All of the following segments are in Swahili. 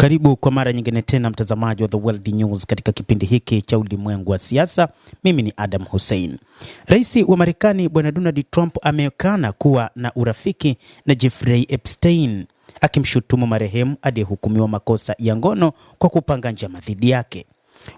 Karibu kwa mara nyingine tena mtazamaji wa The World News katika kipindi hiki cha ulimwengu wa siasa. Mimi ni Adam Hussein. Rais wa Marekani Bwana Donald Trump ameonekana kuwa na urafiki na Jeffrey Epstein, akimshutumu marehemu aliyehukumiwa makosa ya ngono kwa kupanga njama dhidi yake.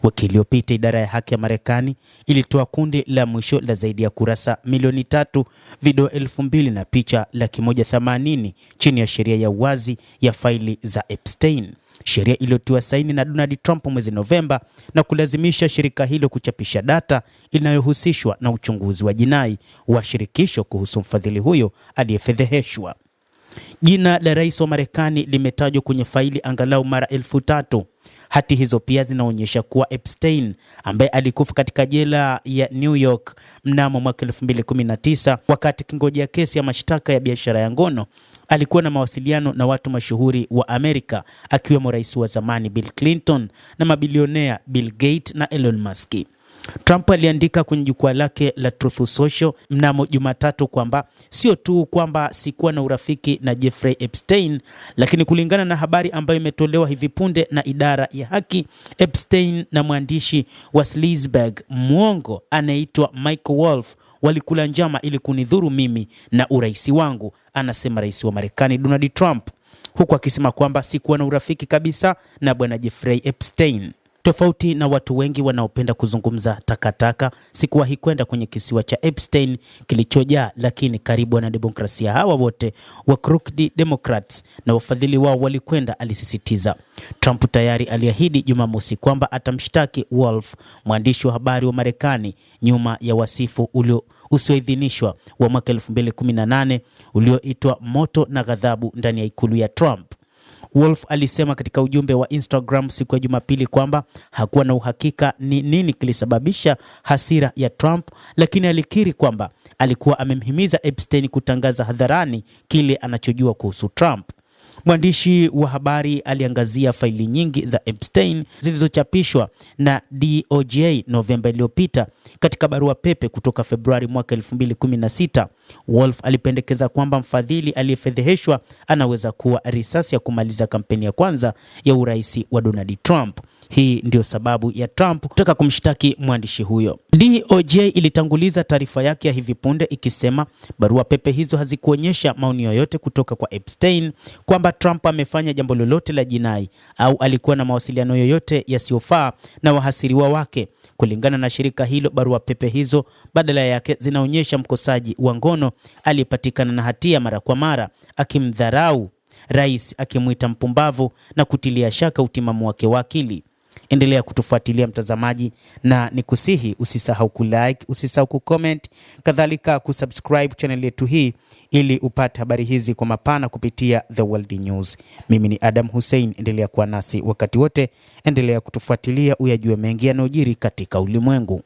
Wiki iliyopita idara ya haki ya Marekani ilitoa kundi la mwisho la zaidi ya kurasa milioni 3, video 2000 na picha 180 chini ya sheria ya uwazi ya faili za Epstein. Sheria iliyotiwa saini na Donald Trump mwezi Novemba na kulazimisha shirika hilo kuchapisha data inayohusishwa na uchunguzi wa jinai wa shirikisho kuhusu mfadhili huyo aliyefedheheshwa. Jina la rais wa Marekani limetajwa kwenye faili angalau mara 3000. Hati hizo pia zinaonyesha kuwa Epstein, ambaye alikufa katika jela ya New York mnamo mwaka 2019 wakati kingojea kesi ya mashtaka ya biashara ya ngono, alikuwa na mawasiliano na watu mashuhuri wa Amerika, akiwemo rais wa zamani Bill Clinton na mabilionea Bill Gates na Elon Musk. Trump aliandika kwenye jukwaa lake la Truth Social mnamo Jumatatu kwamba sio tu kwamba sikuwa na urafiki na Jeffrey Epstein, lakini kulingana na habari ambayo imetolewa hivi punde na idara ya haki, Epstein na mwandishi wa Sleazeberg mwongo anaitwa Michael Wolff walikula njama ili kunidhuru mimi na uraisi wangu, anasema rais wa Marekani Donald Trump, huku akisema kwamba sikuwa na urafiki kabisa na bwana Jeffrey Epstein. Tofauti na watu wengi wanaopenda kuzungumza takataka, sikuwahi kwenda kwenye kisiwa cha Epstein kilichojaa, lakini karibu na demokrasia hawa wote wa crooked Democrats na wafadhili wao walikwenda, alisisitiza. Trump tayari aliahidi Jumamosi kwamba atamshtaki Wolff, mwandishi wa habari wa Marekani, nyuma ya wasifu usioidhinishwa wa mwaka 2018 ulioitwa moto na ghadhabu ndani ya ikulu ya Trump. Wolff alisema katika ujumbe wa Instagram siku ya Jumapili kwamba hakuwa na uhakika ni nini kilisababisha hasira ya Trump, lakini alikiri kwamba alikuwa amemhimiza Epstein kutangaza hadharani kile anachojua kuhusu Trump. Mwandishi wa habari aliangazia faili nyingi za Epstein zilizochapishwa na DOJ Novemba iliyopita katika barua pepe kutoka Februari mwaka 2016. Wolff alipendekeza kwamba mfadhili aliyefedheheshwa anaweza kuwa risasi ya kumaliza kampeni ya kwanza ya urais wa Donald Trump. Hii ndio sababu ya Trump kutaka kumshtaki mwandishi huyo. DOJ ilitanguliza taarifa yake ya hivi punde ikisema barua pepe hizo hazikuonyesha maoni yoyote kutoka kwa Epstein kwamba Trump amefanya jambo lolote la jinai au alikuwa na mawasiliano yoyote yasiyofaa na wahasiriwa wake. Kulingana na shirika hilo, barua pepe hizo badala yake zinaonyesha mkosaji wa ngono aliyepatikana na hatia mara kwa mara, akimdharau rais, akimuita mpumbavu na kutilia shaka utimamu wake wa akili. Endelea kutufuatilia mtazamaji, na nikusihi usisahau kulike, usisahau kucomment, kadhalika kusubscribe channel yetu hii ili upate habari hizi kwa mapana kupitia The World News. Mimi ni Adam Hussein, endelea kuwa nasi wakati wote, endelea kutufuatilia uyajue mengi yanayojiri katika ulimwengu.